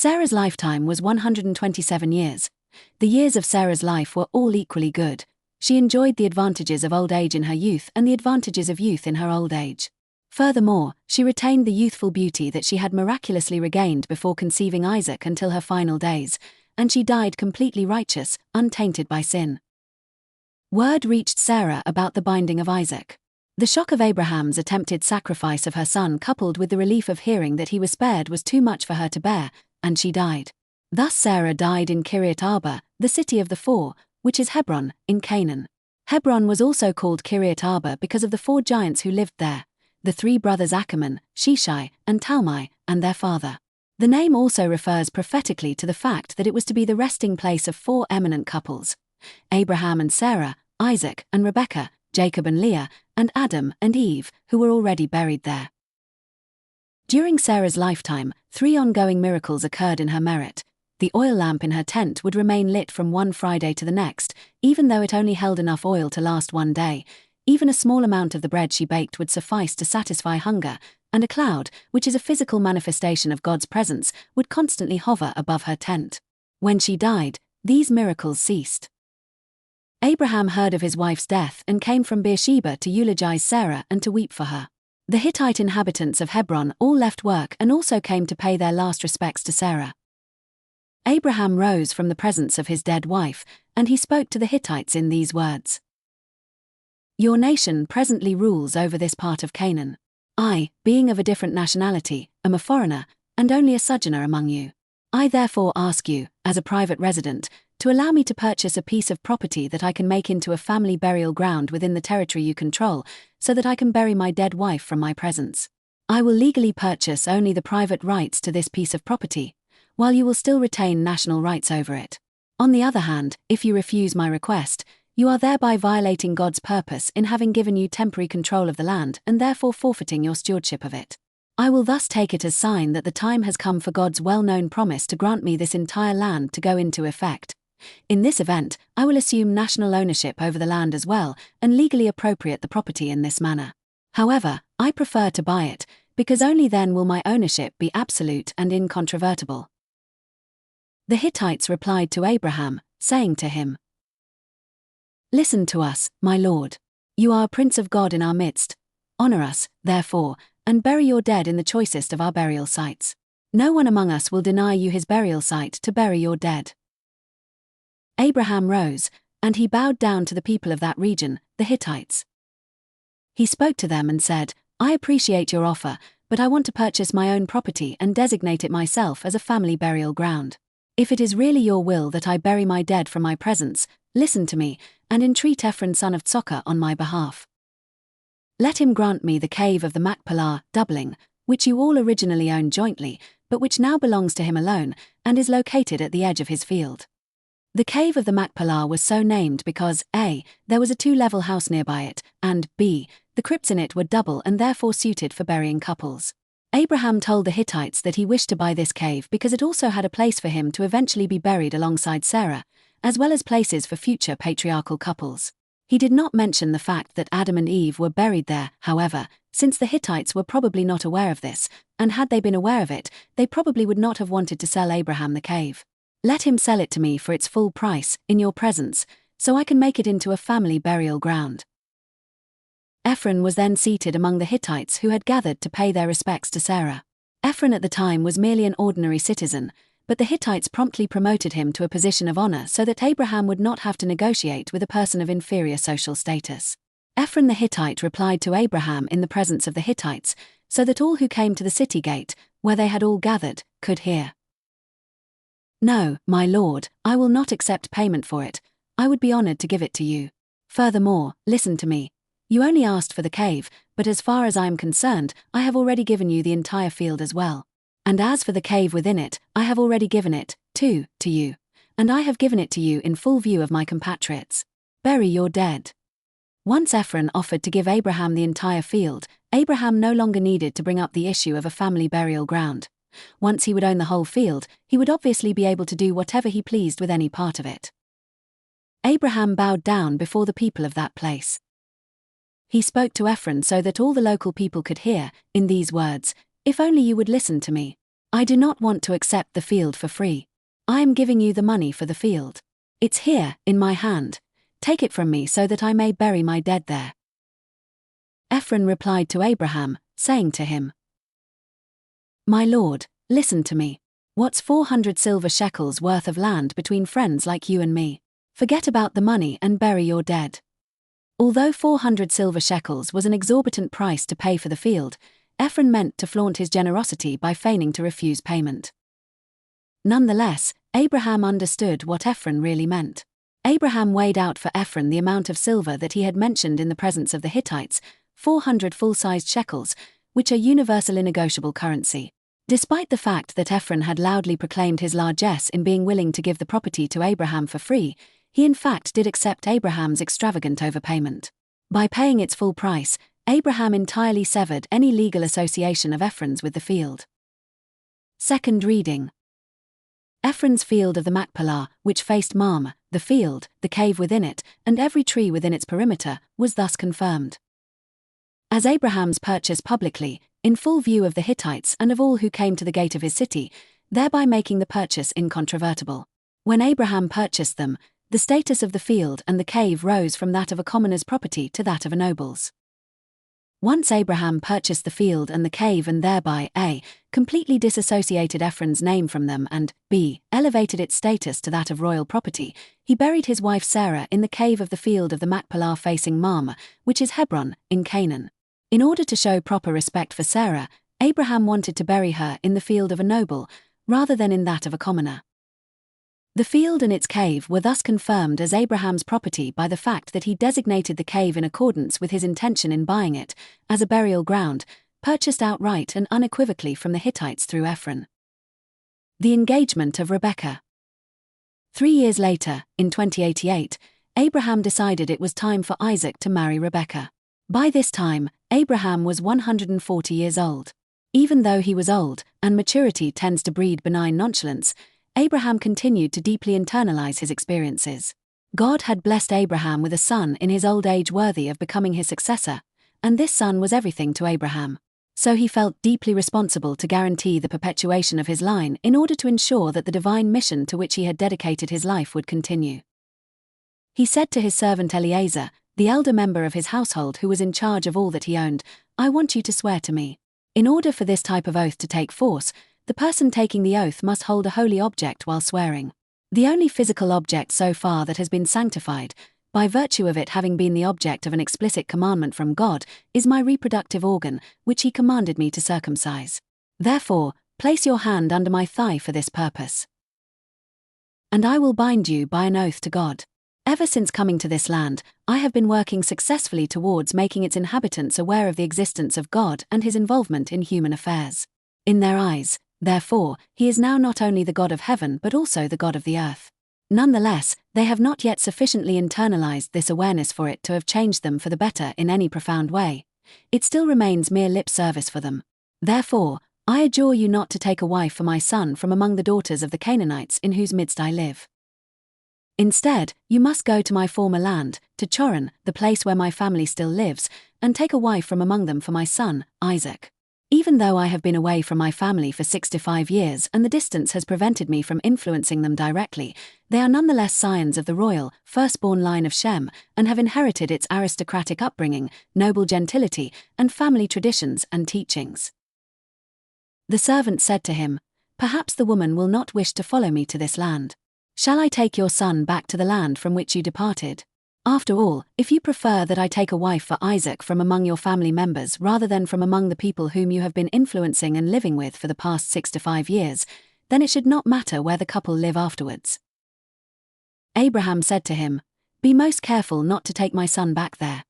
Sarah's lifetime was 127 years. The years of Sarah's life were all equally good. She enjoyed the advantages of old age in her youth and the advantages of youth in her old age. Furthermore, she retained the youthful beauty that she had miraculously regained before conceiving Isaac until her final days, and she died completely righteous, untainted by sin. Word reached Sarah about the binding of Isaac. The shock of Abraham's attempted sacrifice of her son coupled with the relief of hearing that he was spared was too much for her to bear, and she died. Thus Sarah died in Kiryat Arba, the city of the four, which is Hebron, in Canaan. Hebron was also called Kiryat Arba because of the 4 giants who lived there, the 3 brothers Achaman, Sheshai, and Talmai, and their father. The name also refers prophetically to the fact that it was to be the resting place of 4 eminent couples: Abraham and Sarah, Isaac and Rebekah, Jacob and Leah, and Adam and Eve, who were already buried there. During Sarah's lifetime, 3 ongoing miracles occurred in her merit. The oil lamp in her tent would remain lit from one Friday to the next, even though it only held enough oil to last one day. Even a small amount of the bread she baked would suffice to satisfy hunger, and a cloud, which is a physical manifestation of God's presence, would constantly hover above her tent. When she died, these miracles ceased. Abraham heard of his wife's death and came from Beersheba to eulogize Sarah and to weep for her. The Hittite inhabitants of Hebron all left work and also came to pay their last respects to Sarah. Abraham rose from the presence of his dead wife, and he spoke to the Hittites in these words: "Your nation presently rules over this part of Canaan. I, being of a different nationality, am a foreigner, and only a sojourner among you. I therefore ask you, as a private resident, to allow me to purchase a piece of property that I can make into a family burial ground within the territory you control, so that I can bury my dead wife from my presence. I will legally purchase only the private rights to this piece of property, while you will still retain national rights over it. On the other hand, if you refuse my request, you are thereby violating God's purpose in having given you temporary control of the land and therefore forfeiting your stewardship of it. I will thus take it as sign that the time has come for God's well-known promise to grant me this entire land to go into effect. In this event, I will assume national ownership over the land as well and legally appropriate the property in this manner. However, I prefer to buy it, because only then will my ownership be absolute and incontrovertible." The Hittites replied to Abraham, saying to him, "Listen to us, my lord. You are a prince of God in our midst. Honor us, therefore, and bury your dead in the choicest of our burial sites. No one among us will deny you his burial site to bury your dead." Abraham rose, and he bowed down to the people of that region, the Hittites. He spoke to them and said, "I appreciate your offer, but I want to purchase my own property and designate it myself as a family burial ground. If it is really your will that I bury my dead from my presence, listen to me, and entreat Ephron son of Tzokah on my behalf. Let him grant me the cave of the Machpelah, Dubbling, which you all originally owned jointly, but which now belongs to him alone, and is located at the edge of his field." The cave of the Machpelah was so named because A. there was a 2-level house nearby it, and B. the crypts in it were double and therefore suited for burying couples. Abraham told the Hittites that he wished to buy this cave because it also had a place for him to eventually be buried alongside Sarah, as well as places for future patriarchal couples. He did not mention the fact that Adam and Eve were buried there, however, since the Hittites were probably not aware of this, and had they been aware of it, they probably would not have wanted to sell Abraham the cave. "Let him sell it to me for its full price, in your presence, so I can make it into a family burial ground." Ephron was then seated among the Hittites who had gathered to pay their respects to Sarah. Ephron at the time was merely an ordinary citizen, but the Hittites promptly promoted him to a position of honor so that Abraham would not have to negotiate with a person of inferior social status. Ephron the Hittite replied to Abraham in the presence of the Hittites, so that all who came to the city gate, where they had all gathered, could hear. "No, my lord, I will not accept payment for it. I would be honored to give it to you. Furthermore, listen to me. You only asked for the cave, but as far as I am concerned, I have already given you the entire field as well. And as for the cave within it, I have already given it, too, to you. And I have given it to you in full view of my compatriots. Bury your dead." Once Ephron offered to give Abraham the entire field, Abraham no longer needed to bring up the issue of a family burial ground. Once he would own the whole field, he would obviously be able to do whatever he pleased with any part of it. Abraham bowed down before the people of that place. He spoke to Ephron so that all the local people could hear, in these words, "If only you would listen to me. I do not want to accept the field for free. I am giving you the money for the field. It's here, in my hand. Take it from me so that I may bury my dead there." Ephron replied to Abraham, saying to him, "My lord, listen to me. What's 400 silver shekels worth of land between friends like you and me? Forget about the money and bury your dead." Although 400 silver shekels was an exorbitant price to pay for the field, Ephron meant to flaunt his generosity by feigning to refuse payment. Nonetheless, Abraham understood what Ephron really meant. Abraham weighed out for Ephron the amount of silver that he had mentioned in the presence of the Hittites, 400 full-sized shekels, which are universal negotiable currency. Despite the fact that Ephron had loudly proclaimed his largesse in being willing to give the property to Abraham for free, he in fact did accept Abraham's extravagant overpayment. By paying its full price, Abraham entirely severed any legal association of Ephron's with the field. Second reading. Ephron's field of the Machpelah, which faced Mamre, the field, the cave within it, and every tree within its perimeter, was thus confirmed as Abraham's purchase publicly, in full view of the Hittites and of all who came to the gate of his city, thereby making the purchase incontrovertible. When Abraham purchased them, the status of the field and the cave rose from that of a commoner's property to that of a noble's. Once Abraham purchased the field and the cave and thereby a. completely disassociated Ephron's name from them and b. elevated its status to that of royal property, he buried his wife Sarah in the cave of the field of the Machpelah facing Mamre, which is Hebron, in Canaan. In order to show proper respect for Sarah, Abraham wanted to bury her in the field of a noble, rather than in that of a commoner. The field and its cave were thus confirmed as Abraham's property by the fact that he designated the cave in accordance with his intention in buying it, as a burial ground, purchased outright and unequivocally from the Hittites through Ephron. The engagement of Rebekah. 3 years later, in 2088, Abraham decided it was time for Isaac to marry Rebekah. By this time, Abraham was 140 years old. Even though he was old, and maturity tends to breed benign nonchalance, Abraham continued to deeply internalize his experiences. God had blessed Abraham with a son in his old age worthy of becoming his successor, and this son was everything to Abraham. So he felt deeply responsible to guarantee the perpetuation of his line in order to ensure that the divine mission to which he had dedicated his life would continue. He said to his servant Eliezer, the elder member of his household who was in charge of all that he owned, "I want you to swear to me." In order for this type of oath to take force, the person taking the oath must hold a holy object while swearing. The only physical object so far that has been sanctified, by virtue of it having been the object of an explicit commandment from God, is my reproductive organ, which he commanded me to circumcise. Therefore, place your hand under my thigh for this purpose. And I will bind you by an oath to God. Ever since coming to this land, I have been working successfully towards making its inhabitants aware of the existence of God and his involvement in human affairs. In their eyes, therefore, he is now not only the God of heaven but also the God of the earth. Nonetheless, they have not yet sufficiently internalized this awareness for it to have changed them for the better in any profound way. It still remains mere lip service for them. Therefore, I adjure you not to take a wife for my son from among the daughters of the Canaanites in whose midst I live. Instead, you must go to my former land, to Choran, the place where my family still lives, and take a wife from among them for my son, Isaac. Even though I have been away from my family for 65 years and the distance has prevented me from influencing them directly, they are nonetheless scions of the royal, firstborn line of Shem, and have inherited its aristocratic upbringing, noble gentility, and family traditions and teachings. The servant said to him, "Perhaps the woman will not wish to follow me to this land. Shall I take your son back to the land from which you departed? After all, if you prefer that I take a wife for Isaac from among your family members rather than from among the people whom you have been influencing and living with for the past 65 years, then it should not matter where the couple live afterwards." Abraham said to him, "Be most careful not to take my son back there.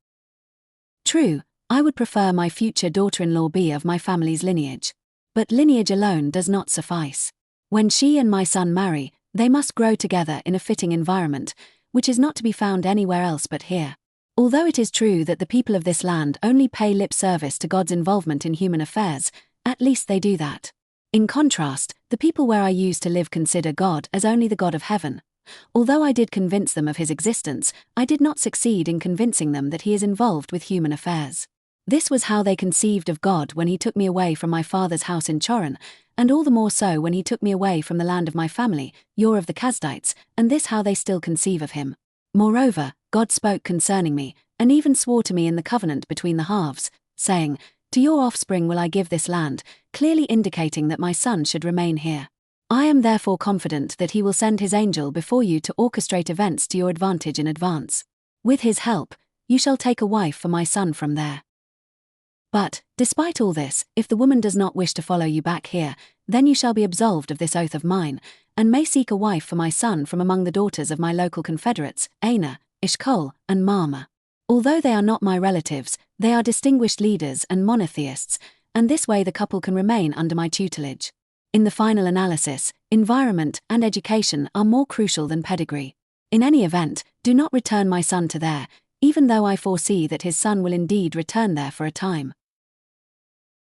True, I would prefer my future daughter-in-law be of my family's lineage. But lineage alone does not suffice. When she and my son marry, they must grow together in a fitting environment, which is not to be found anywhere else but here. Although it is true that the people of this land only pay lip service to God's involvement in human affairs, at least they do that. In contrast, the people where I used to live consider God as only the God of heaven. Although I did convince them of his existence, I did not succeed in convincing them that he is involved with human affairs. This was how they conceived of God when he took me away from my father's house in Choron, and all the more so when he took me away from the land of my family, Ur of the Kasdites, and this how they still conceive of him. Moreover, God spoke concerning me, and even swore to me in the covenant between the halves, saying, To your offspring will I give this land, clearly indicating that my son should remain here. I am therefore confident that he will send his angel before you to orchestrate events to your advantage in advance. With his help, you shall take a wife for my son from there. But, despite all this, if the woman does not wish to follow you back here, then you shall be absolved of this oath of mine, and may seek a wife for my son from among the daughters of my local confederates, Aina, Ishkol, and Mama. Although they are not my relatives, they are distinguished leaders and monotheists, and this way the couple can remain under my tutelage. In the final analysis, environment and education are more crucial than pedigree. In any event, do not return my son to there, even though I foresee that his son will indeed return there for a time.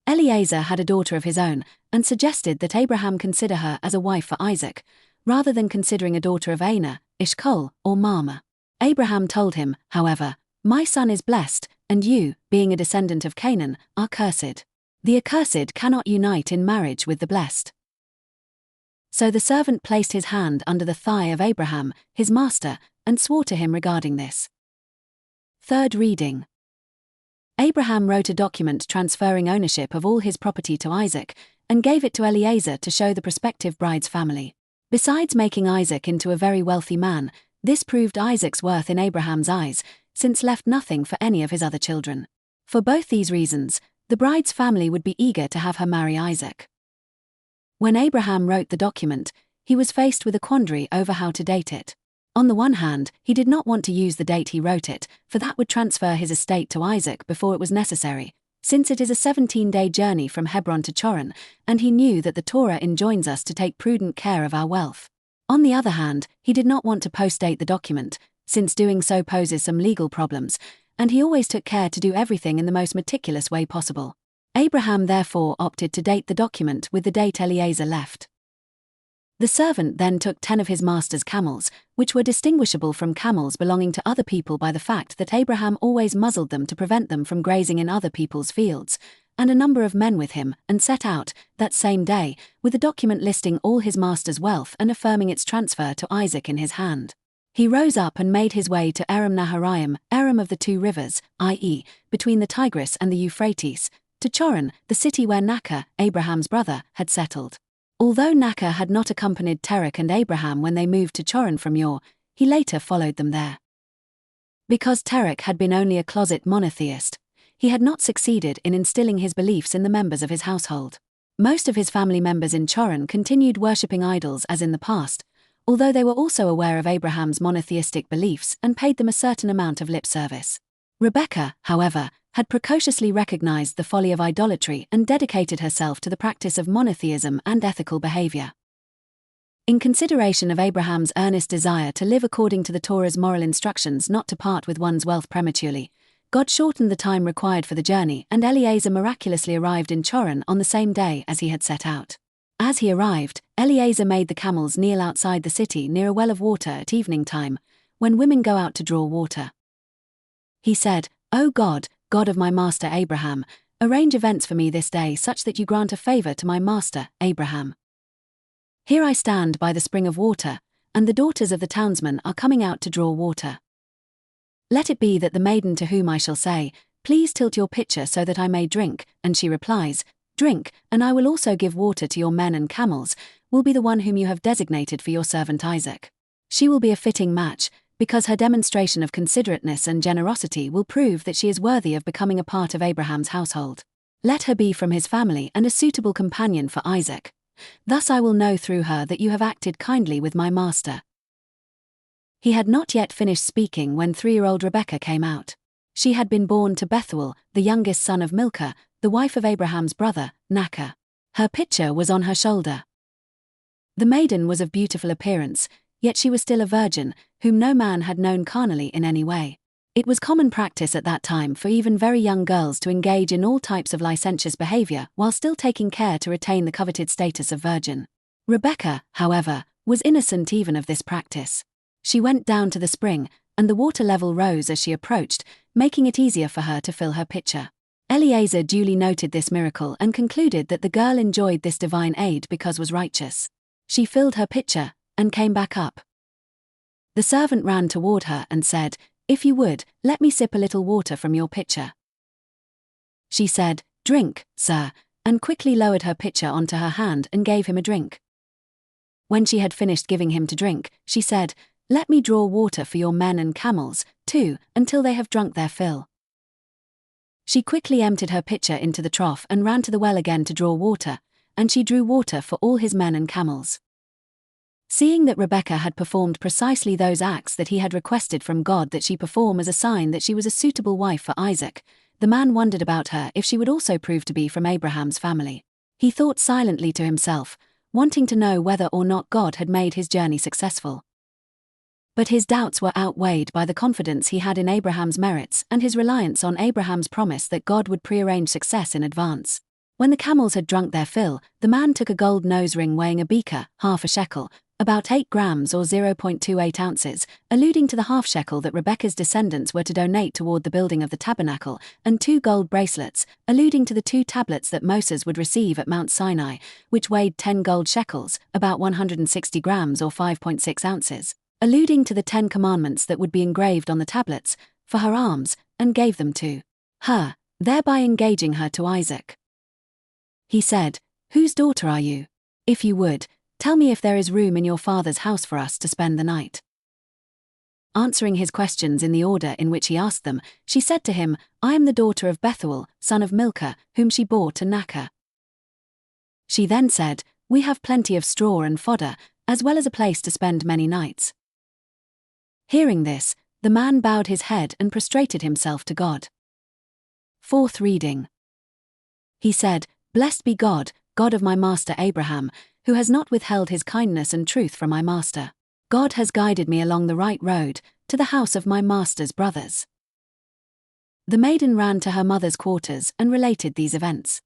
Eliezer had a daughter of his own, and suggested that Abraham consider her as a wife for Isaac, rather than considering a daughter of Aina, Ishkol, or Mama. Abraham told him, however, My son is blessed, and you, being a descendant of Canaan, are cursed. The accursed cannot unite in marriage with the blessed. So the servant placed his hand under the thigh of Abraham, his master, and swore to him regarding this. Third reading. Abraham wrote a document transferring ownership of all his property to Isaac, and gave it to Eliezer to show the prospective bride's family. Besides making Isaac into a very wealthy man, this proved Isaac's worth in Abraham's eyes, since left nothing for any of his other children. For both these reasons, the bride's family would be eager to have her marry Isaac. When Abraham wrote the document, he was faced with a quandary over how to date it. On the one hand, he did not want to use the date he wrote it, for that would transfer his estate to Isaac before it was necessary, since it is a 17-day journey from Hebron to Choron, and he knew that the Torah enjoins us to take prudent care of our wealth. On the other hand, he did not want to postdate the document, since doing so poses some legal problems, and he always took care to do everything in the most meticulous way possible. Abraham therefore opted to date the document with the date Eliezer left. The servant then took 10 of his master's camels, which were distinguishable from camels belonging to other people by the fact that Abraham always muzzled them to prevent them from grazing in other people's fields, and a number of men with him, and set out, that same day, with a document listing all his master's wealth and affirming its transfer to Isaac in his hand. He rose up and made his way to Aram Naharaim, Aram of the two rivers, i.e., between the Tigris and the Euphrates, to Choron, the city where Nachor, Abraham's brother, had settled. Although Nachor had not accompanied Terach and Abraham when they moved to Choron from Ur, he later followed them there. Because Terach had been only a closet monotheist, he had not succeeded in instilling his beliefs in the members of his household. Most of his family members in Choron continued worshipping idols as in the past, although they were also aware of Abraham's monotheistic beliefs and paid them a certain amount of lip service. Rebekah, however, had precociously recognized the folly of idolatry and dedicated herself to the practice of monotheism and ethical behavior. In consideration of Abraham's earnest desire to live according to the Torah's moral instructions not to part with one's wealth prematurely, God shortened the time required for the journey, and Eliezer miraculously arrived in Choron on the same day as he had set out. As he arrived, Eliezer made the camels kneel outside the city near a well of water at evening time, when women go out to draw water. He said, O God, God of my master Abraham, arrange events for me this day such that you grant a favor to my master, Abraham. Here I stand by the spring of water, and the daughters of the townsmen are coming out to draw water. Let it be that the maiden to whom I shall say, Please tilt your pitcher so that I may drink, and she replies, Drink, and I will also give water to your men and camels, will be the one whom you have designated for your servant Isaac. She will be a fitting match, because her demonstration of considerateness and generosity will prove that she is worthy of becoming a part of Abraham's household. Let her be from his family and a suitable companion for Isaac. Thus I will know through her that you have acted kindly with my master. He had not yet finished speaking when 3-year-old Rebekah came out. She had been born to Bethuel, the youngest son of Milcah, the wife of Abraham's brother, Nachor. Her pitcher was on her shoulder. The maiden was of beautiful appearance, yet she was still a virgin, whom no man had known carnally in any way. It was common practice at that time for even very young girls to engage in all types of licentious behavior while still taking care to retain the coveted status of virgin. Rebekah, however, was innocent even of this practice. She went down to the spring, and the water level rose as she approached, making it easier for her to fill her pitcher. Eliezer duly noted this miracle and concluded that the girl enjoyed this divine aid because was righteous. She filled her pitcher and came back up. The servant ran toward her and said, "If you would, let me sip a little water from your pitcher." She said, "Drink, sir," and quickly lowered her pitcher onto her hand and gave him a drink. When she had finished giving him to drink, she said, "Let me draw water for your men and camels, too, until they have drunk their fill." She quickly emptied her pitcher into the trough and ran to the well again to draw water, and she drew water for all his men and camels. Seeing that Rebekah had performed precisely those acts that he had requested from God that she perform as a sign that she was a suitable wife for Isaac, the man wondered about her if she would also prove to be from Abraham's family. He thought silently to himself, wanting to know whether or not God had made his journey successful. But his doubts were outweighed by the confidence he had in Abraham's merits and his reliance on Abraham's promise that God would prearrange success in advance. When the camels had drunk their fill, the man took a gold nose ring weighing a beaker, half a shekel, about 8 grams or 0.28 ounces, alluding to the half shekel that Rebekah's descendants were to donate toward the building of the tabernacle, and 2 gold bracelets, alluding to the 2 tablets that Moses would receive at Mount Sinai, which weighed 10 gold shekels, about 160 grams or 5.6 ounces, alluding to the 10 commandments that would be engraved on the tablets, for her arms, and gave them to her, thereby engaging her to Isaac. He said, "Whose daughter are you? If you would, tell me if there is room in your father's house for us to spend the night." Answering his questions in the order in which he asked them, she said to him, "I am the daughter of Bethuel, son of Milcah, whom she bore to Nachor." She then said, "We have plenty of straw and fodder, as well as a place to spend many nights." Hearing this, the man bowed his head and prostrated himself to God. Fourth reading. He said, "Blessed be God, God of my master Abraham, who has not withheld his kindness and truth from my master. God has guided me along the right road, to the house of my master's brothers." The maiden ran to her mother's quarters and related these events.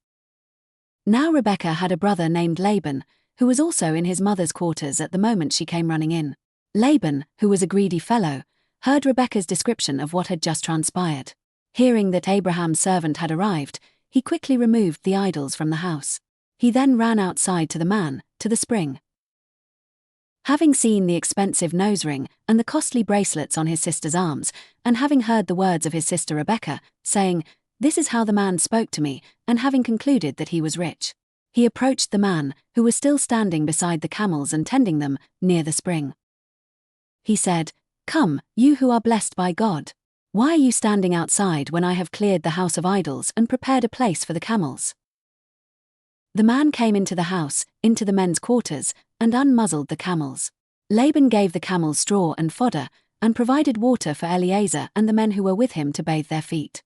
Now Rebekah had a brother named Laban, who was also in his mother's quarters at the moment she came running in. Laban, who was a greedy fellow, heard Rebekah's description of what had just transpired. Hearing that Abraham's servant had arrived, he quickly removed the idols from the house. He then ran outside to the man, to the spring. Having seen the expensive nose ring and the costly bracelets on his sister's arms, and having heard the words of his sister Rebekah, saying, "This is how the man spoke to me," and having concluded that he was rich, he approached the man, who was still standing beside the camels and tending them, near the spring. He said, "Come, you who are blessed by God. Why are you standing outside when I have cleared the house of idols and prepared a place for the camels?" The man came into the house, into the men's quarters, and unmuzzled the camels. Laban gave the camels straw and fodder, and provided water for Eliezer and the men who were with him to bathe their feet.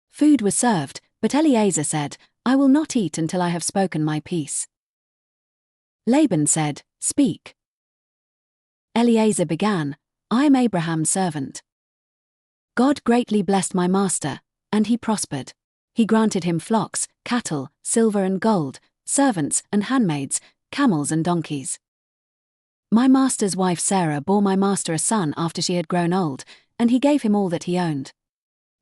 Food was served, but Eliezer said, "I will not eat until I have spoken my piece." Laban said, "Speak." Eliezer began, "I am Abraham's servant. God greatly blessed my master, and he prospered. He granted him flocks, cattle, silver and gold, servants and handmaids, camels and donkeys. My master's wife Sarah bore my master a son after she had grown old, and he gave him all that he owned."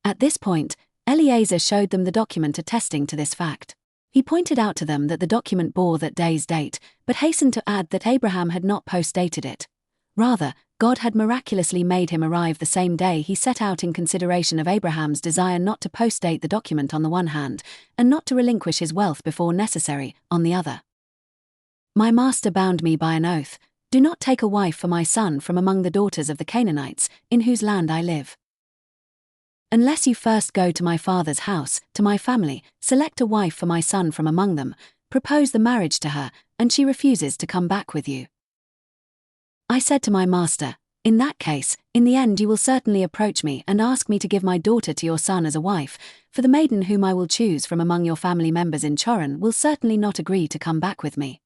At this point, Eliezer showed them the document attesting to this fact. He pointed out to them that the document bore that day's date, but hastened to add that Abraham had not post-dated it. Rather, God had miraculously made him arrive the same day he set out in consideration of Abraham's desire not to post-date the document on the one hand, and not to relinquish his wealth before necessary, on the other. "My master bound me by an oath, 'Do not take a wife for my son from among the daughters of the Canaanites, in whose land I live. Unless you first go to my father's house, to my family, select a wife for my son from among them, propose the marriage to her, and she refuses to come back with you.' I said to my master, 'In that case, in the end you will certainly approach me and ask me to give my daughter to your son as a wife, for the maiden whom I will choose from among your family members in Choran will certainly not agree to come back with me.'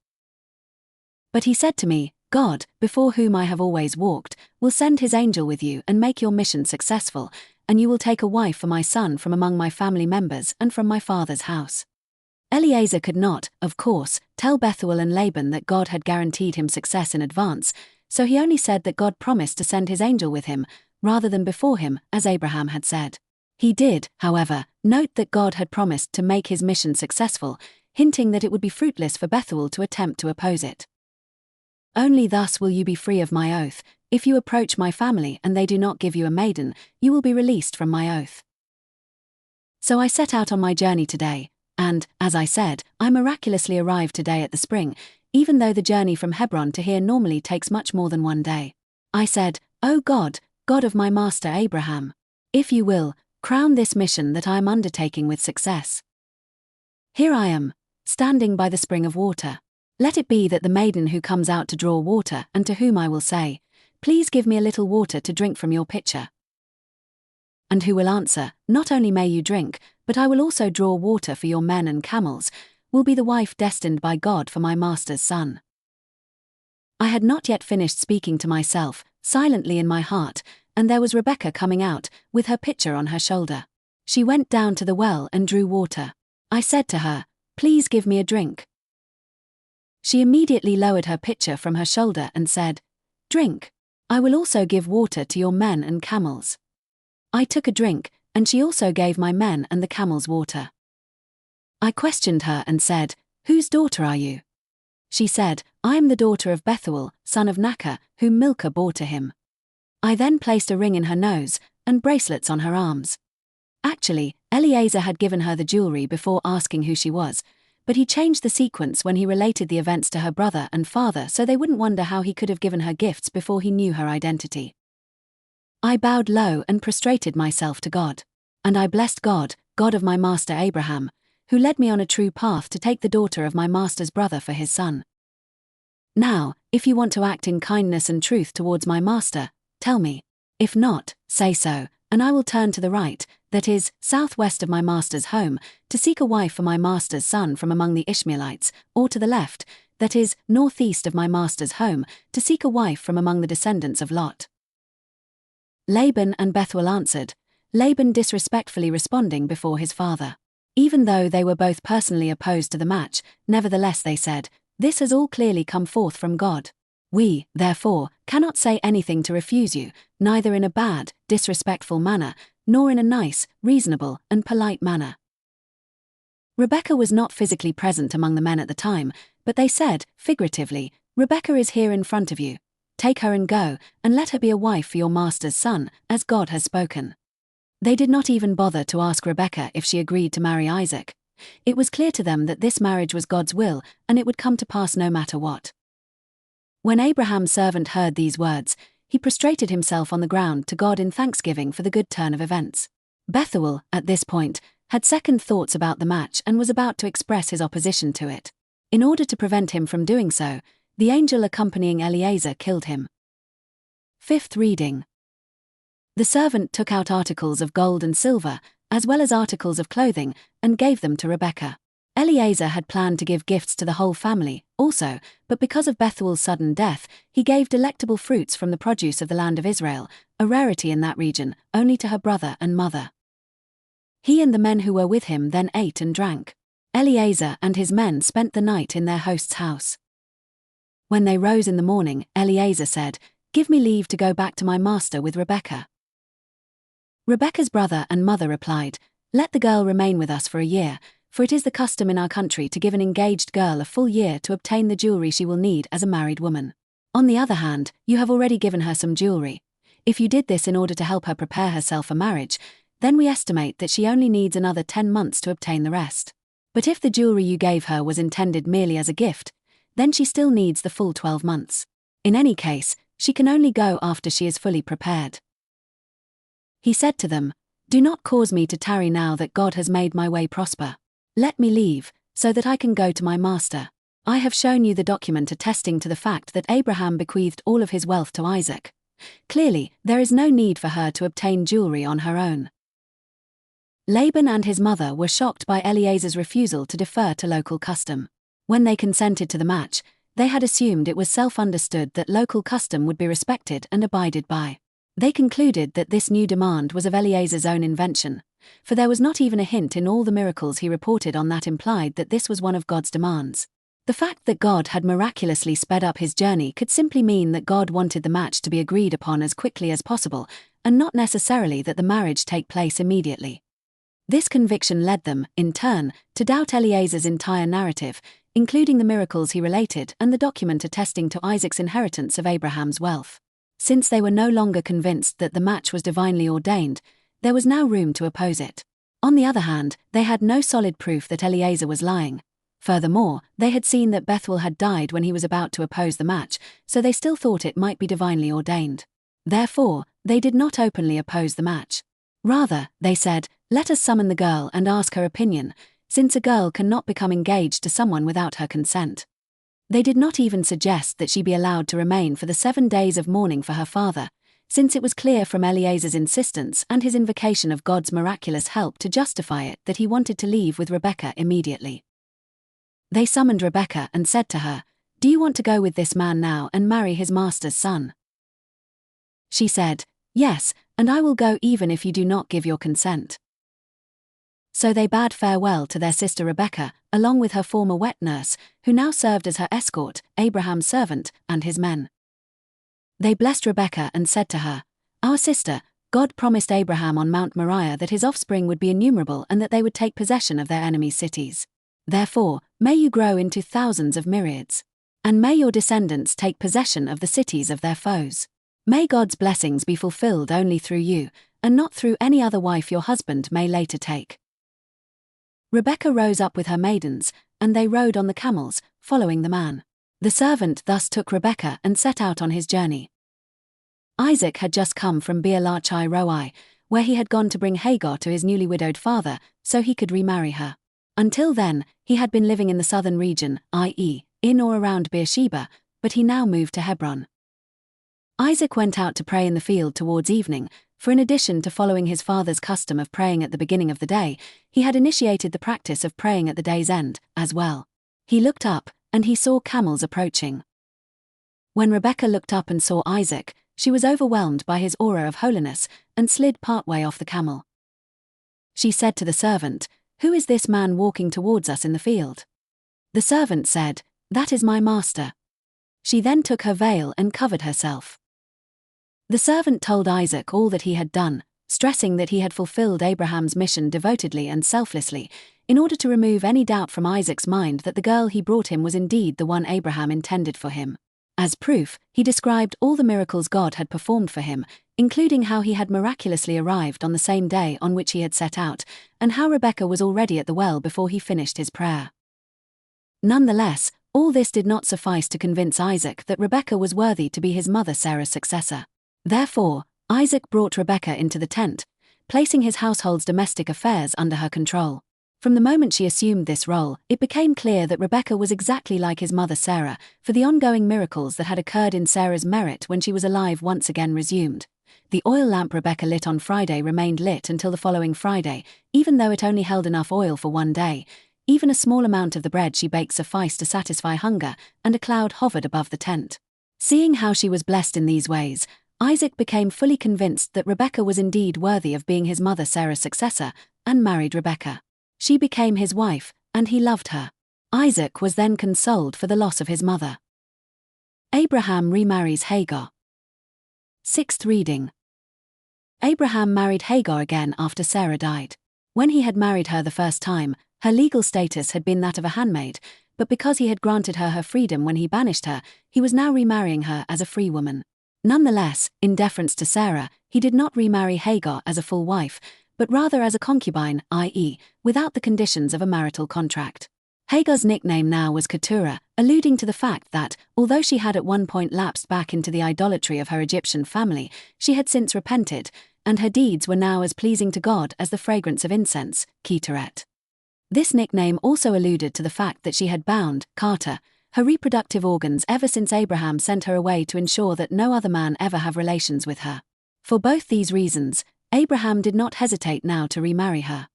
But he said to me, 'God, before whom I have always walked, will send his angel with you and make your mission successful, and you will take a wife for my son from among my family members and from my father's house.'" Eliezer could not, of course, tell Bethuel and Laban that God had guaranteed him success in advance, so he only said that God promised to send his angel with him, rather than before him, as Abraham had said. He did, however, note that God had promised to make his mission successful, hinting that it would be fruitless for Bethuel to attempt to oppose it. Only thus will you be free of my oath. If you approach my family and they do not give you a maiden, you will be released from my oath. So I set out on my journey today, and, as I said, I miraculously arrived today at the spring, even though the journey from Hebron to here normally takes much more than 1 day. I said, O God, God of my master Abraham, if you will, crown this mission that I am undertaking with success. Here I am, standing by the spring of water. Let it be that the maiden who comes out to draw water and to whom I will say, Please give me a little water to drink from your pitcher. And who will answer, Not only may you drink, but I will also draw water for your men and camels, will be the wife destined by God for my master's son. I had not yet finished speaking to myself, silently in my heart, and there was Rebekah coming out, with her pitcher on her shoulder. She went down to the well and drew water. I said to her, Please give me a drink. She immediately lowered her pitcher from her shoulder and said, Drink. I will also give water to your men and camels. I took a drink, and she also gave my men and the camels water. I questioned her and said, Whose daughter are you? She said, I am the daughter of Bethuel, son of Nachor, whom Milcah bore to him. I then placed a ring in her nose, and bracelets on her arms. Actually, Eliezer had given her the jewelry before asking who she was, but he changed the sequence when he related the events to her brother and father so they wouldn't wonder how he could have given her gifts before he knew her identity. I bowed low and prostrated myself to God. And I blessed God, God of my master Abraham, who led me on a true path to take the daughter of my master's brother for his son. Now, if you want to act in kindness and truth towards my master, tell me. If not, say so, and I will turn to the right, that is, southwest of my master's home, to seek a wife for my master's son from among the Ishmaelites, or to the left, that is, northeast of my master's home, to seek a wife from among the descendants of Lot. Laban and Bethuel answered, Laban disrespectfully responding before his father. Even though they were both personally opposed to the match, nevertheless they said, This has all clearly come forth from God. We, therefore, cannot say anything to refuse you, neither in a bad, disrespectful manner, nor in a nice, reasonable, and polite manner. Rebekah was not physically present among the men at the time, but they said, figuratively, Rebekah is here in front of you. Take her and go, and let her be a wife for your master's son, as God has spoken. They did not even bother to ask Rebekah if she agreed to marry Isaac. It was clear to them that this marriage was God's will, and it would come to pass no matter what. When Abraham's servant heard these words, he prostrated himself on the ground to God in thanksgiving for the good turn of events. Bethuel, at this point, had second thoughts about the match and was about to express his opposition to it. In order to prevent him from doing so, the angel accompanying Eliezer killed him. Fifth reading. The servant took out articles of gold and silver, as well as articles of clothing, and gave them to Rebekah. Eliezer had planned to give gifts to the whole family, also, but because of Bethuel's sudden death, he gave delectable fruits from the produce of the land of Israel, a rarity in that region, only to her brother and mother. He and the men who were with him then ate and drank. Eliezer and his men spent the night in their host's house. When they rose in the morning, Eliezer said, Give me leave to go back to my master with Rebekah. Rebekah's brother and mother replied, Let the girl remain with us for a year, for it is the custom in our country to give an engaged girl a full year to obtain the jewelry she will need as a married woman. On the other hand, you have already given her some jewelry. If you did this in order to help her prepare herself for marriage, then we estimate that she only needs another 10 months to obtain the rest. But if the jewelry you gave her was intended merely as a gift, then she still needs the full 12 months. In any case, she can only go after she is fully prepared. He said to them, Do not cause me to tarry now that God has made my way prosper. Let me leave, so that I can go to my master. I have shown you the document attesting to the fact that Abraham bequeathed all of his wealth to Isaac. Clearly, there is no need for her to obtain jewelry on her own. Laban and his mother were shocked by Eliezer's refusal to defer to local custom. When they consented to the match, they had assumed it was self-understood that local custom would be respected and abided by. They concluded that this new demand was of Eliezer's own invention, for there was not even a hint in all the miracles he reported on that implied that this was one of God's demands. The fact that God had miraculously sped up his journey could simply mean that God wanted the match to be agreed upon as quickly as possible, and not necessarily that the marriage take place immediately. This conviction led them, in turn, to doubt Eliezer's entire narrative, including the miracles he related and the document attesting to Isaac's inheritance of Abraham's wealth. Since they were no longer convinced that the match was divinely ordained, there was now room to oppose it. On the other hand, they had no solid proof that Eliezer was lying. Furthermore, they had seen that Bethuel had died when he was about to oppose the match, so they still thought it might be divinely ordained. Therefore, they did not openly oppose the match. Rather, they said, "Let us summon the girl and ask her opinion, since a girl cannot become engaged to someone without her consent." They did not even suggest that she be allowed to remain for the 7 days of mourning for her father, since it was clear from Eliezer's insistence and his invocation of God's miraculous help to justify it that he wanted to leave with Rebekah immediately. They summoned Rebekah and said to her, "Do you want to go with this man now and marry his master's son?" She said, "Yes, and I will go even if you do not give your consent." So they bade farewell to their sister Rebekah, along with her former wet nurse, who now served as her escort, Abraham's servant, and his men. They blessed Rebekah and said to her, "Our sister, God promised Abraham on Mount Moriah that his offspring would be innumerable and that they would take possession of their enemies' cities. Therefore, may you grow into thousands of myriads. And may your descendants take possession of the cities of their foes. May God's blessings be fulfilled only through you, and not through any other wife your husband may later take." Rebekah rose up with her maidens, and they rode on the camels, following the man. The servant thus took Rebekah and set out on his journey. Isaac had just come from Beer-Lahai-Roi, where he had gone to bring Hagar to his newly widowed father, so he could remarry her. Until then, he had been living in the southern region, i.e., in or around Beersheba, but he now moved to Hebron. Isaac went out to pray in the field towards evening, for in addition to following his father's custom of praying at the beginning of the day, he had initiated the practice of praying at the day's end, as well. He looked up, and he saw camels approaching. When Rebekah looked up and saw Isaac, she was overwhelmed by his aura of holiness, and slid partway off the camel. She said to the servant, "Who is this man walking towards us in the field?" The servant said, "That is my master." She then took her veil and covered herself. The servant told Isaac all that he had done, stressing that he had fulfilled Abraham's mission devotedly and selflessly, in order to remove any doubt from Isaac's mind that the girl he brought him was indeed the one Abraham intended for him. As proof, he described all the miracles God had performed for him, including how he had miraculously arrived on the same day on which he had set out, and how Rebekah was already at the well before he finished his prayer. Nonetheless, all this did not suffice to convince Isaac that Rebekah was worthy to be his mother Sarah's successor. Therefore, Isaac brought Rebekah into the tent, placing his household's domestic affairs under her control. From the moment she assumed this role, it became clear that Rebekah was exactly like his mother Sarah, for the ongoing miracles that had occurred in Sarah's merit when she was alive once again resumed. The oil lamp Rebekah lit on Friday remained lit until the following Friday, even though it only held enough oil for one day. Even a small amount of the bread she baked sufficed to satisfy hunger, and a cloud hovered above the tent. Seeing how she was blessed in these ways, Isaac became fully convinced that Rebekah was indeed worthy of being his mother Sarah's successor, and married Rebekah. She became his wife, and he loved her. Isaac was then consoled for the loss of his mother. Abraham remarries Hagar. Sixth reading. Abraham married Hagar again after Sarah died. When he had married her the first time, her legal status had been that of a handmaid, but because he had granted her her freedom when he banished her, he was now remarrying her as a free woman. Nonetheless, in deference to Sarah, he did not remarry Hagar as a full wife, but rather as a concubine, i.e., without the conditions of a marital contract. Hagar's nickname now was Keturah, alluding to the fact that, although she had at one point lapsed back into the idolatry of her Egyptian family, she had since repented, and her deeds were now as pleasing to God as the fragrance of incense, Keteret. This nickname also alluded to the fact that she had bound, Kata, her reproductive organs ever since Abraham sent her away to ensure that no other man ever have relations with her. For both these reasons, Abraham did not hesitate now to remarry her.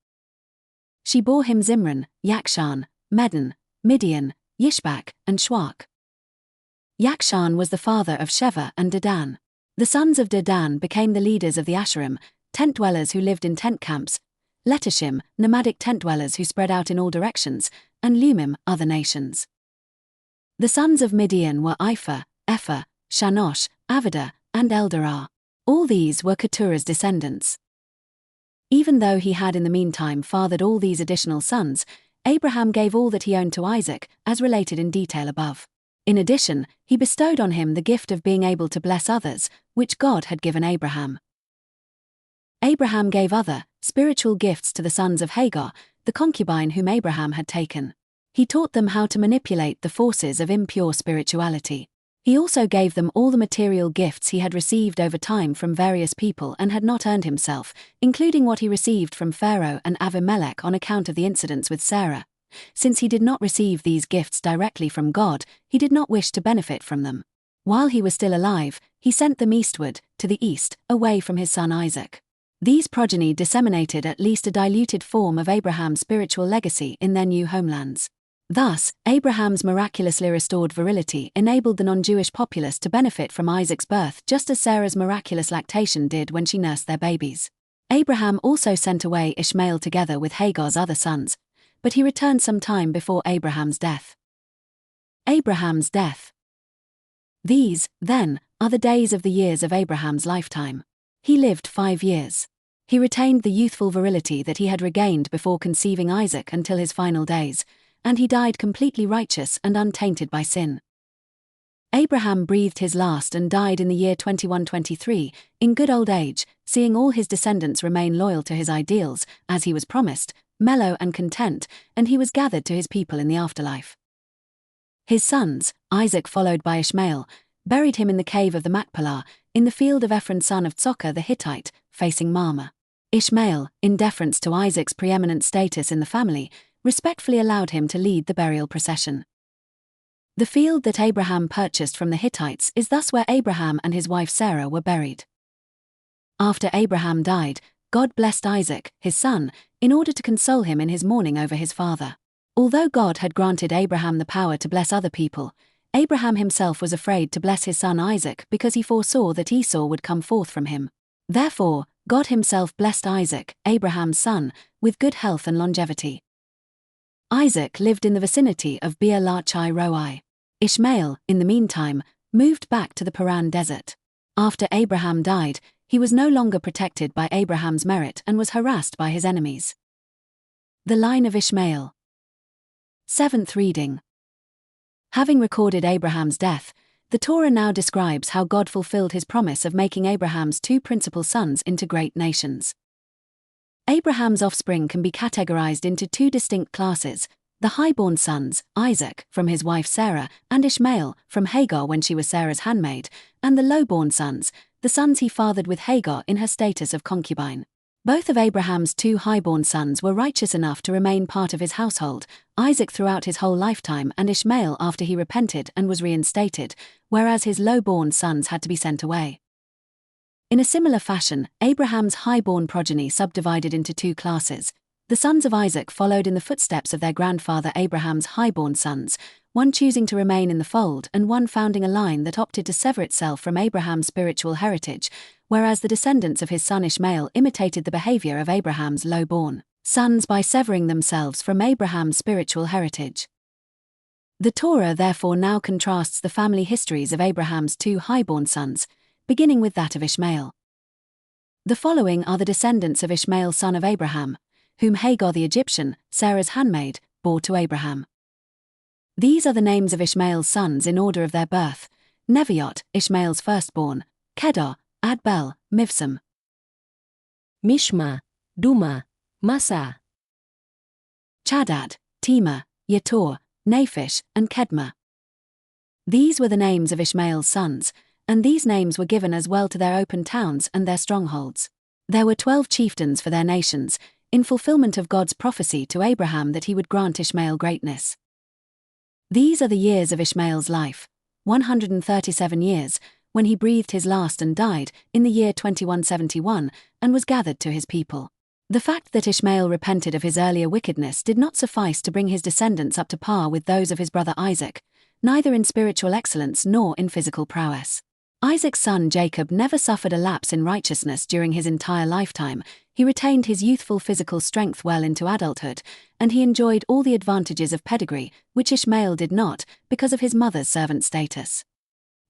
She bore him Zimran, Yakshan, Medan, Midian, Yishbak, and Shwak. Yakshan was the father of Sheva and Dedan. The sons of Dedan became the leaders of the Asherim, tent dwellers who lived in tent camps, Letashim, nomadic tent dwellers who spread out in all directions, and Lumim, other nations. The sons of Midian were Ephah, Shanosh, Avidah, and Eldarah. All these were Keturah's descendants. Even though he had in the meantime fathered all these additional sons, Abraham gave all that he owned to Isaac, as related in detail above. In addition, he bestowed on him the gift of being able to bless others, which God had given Abraham. Abraham gave other, spiritual gifts to the sons of Hagar, the concubine whom Abraham had taken. He taught them how to manipulate the forces of impure spirituality. He also gave them all the material gifts he had received over time from various people and had not earned himself, including what he received from Pharaoh and Abimelech on account of the incidents with Sarah. Since he did not receive these gifts directly from God, he did not wish to benefit from them. While he was still alive, he sent them eastward, to the east, away from his son Isaac. These progeny disseminated at least a diluted form of Abraham's spiritual legacy in their new homelands. Thus, Abraham's miraculously restored virility enabled the non-Jewish populace to benefit from Isaac's birth just as Sarah's miraculous lactation did when she nursed their babies. Abraham also sent away Ishmael together with Hagar's other sons, but he returned some time before Abraham's death. Abraham's death. These, then, are the days of the years of Abraham's lifetime. He lived 5 years. He retained the youthful virility that he had regained before conceiving Isaac until his final days, and he died completely righteous and untainted by sin. Abraham breathed his last and died in the year 2123, in good old age, seeing all his descendants remain loyal to his ideals, as he was promised, mellow and content, and he was gathered to his people in the afterlife. His sons, Isaac followed by Ishmael, buried him in the cave of the Machpelah, in the field of Ephron son of Tzokar the Hittite, facing Mamre. Ishmael, in deference to Isaac's preeminent status in the family, respectfully allowed him to lead the burial procession. The field that Abraham purchased from the Hittites is thus where Abraham and his wife Sarah were buried. After Abraham died, God blessed Isaac, his son, in order to console him in his mourning over his father. Although God had granted Abraham the power to bless other people, Abraham himself was afraid to bless his son Isaac because he foresaw that Esau would come forth from him. Therefore, God himself blessed Isaac, Abraham's son, with good health and longevity. Isaac lived in the vicinity of Beer Lahai Roi. Ishmael, in the meantime, moved back to the Paran desert. After Abraham died, he was no longer protected by Abraham's merit and was harassed by his enemies. The line of Ishmael. 7th reading. Having recorded Abraham's death, the Torah now describes how God fulfilled his promise of making Abraham's 2 principal sons into great nations. Abraham's offspring can be categorized into 2 distinct classes: the highborn sons, Isaac, from his wife Sarah, and Ishmael, from Hagar when she was Sarah's handmaid, and the lowborn sons, the sons he fathered with Hagar in her status of concubine. Both of Abraham's 2 highborn sons were righteous enough to remain part of his household, Isaac throughout his whole lifetime and Ishmael after he repented and was reinstated, whereas his lowborn sons had to be sent away. In a similar fashion, Abraham's highborn progeny subdivided into 2 classes. The sons of Isaac followed in the footsteps of their grandfather Abraham's highborn sons, one choosing to remain in the fold and one founding a line that opted to sever itself from Abraham's spiritual heritage, whereas the descendants of his son Ishmael imitated the behavior of Abraham's lowborn sons by severing themselves from Abraham's spiritual heritage. The Torah therefore now contrasts the family histories of Abraham's 2 highborn sons, beginning with that of Ishmael. The following are the descendants of Ishmael son of Abraham, whom Hagar the Egyptian, Sarah's handmaid, bore to Abraham. These are the names of Ishmael's sons in order of their birth: Neviot, Ishmael's firstborn; Kedar, Adbel, Mivsam, Mishma, Duma, Massa, Chadad, Tema, Yetor, Naphish, and Kedma. These were the names of Ishmael's sons, and these names were given as well to their open towns and their strongholds. There were 12 chieftains for their nations, in fulfillment of God's prophecy to Abraham that he would grant Ishmael greatness. These are the years of Ishmael's life, 137 years, when he breathed his last and died, in the year 2171, and was gathered to his people. The fact that Ishmael repented of his earlier wickedness did not suffice to bring his descendants up to par with those of his brother Isaac, neither in spiritual excellence nor in physical prowess. Isaac's son Jacob never suffered a lapse in righteousness during his entire lifetime. He retained his youthful physical strength well into adulthood, and he enjoyed all the advantages of pedigree, which Ishmael did not, because of his mother's servant status.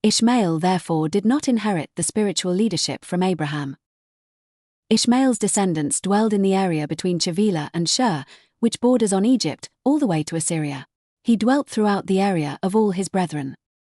Ishmael therefore did not inherit the spiritual leadership from Abraham. Ishmael's descendants dwelled in the area between Chevilah and Shur, which borders on Egypt, all the way to Assyria. He dwelt throughout the area of all his brethren.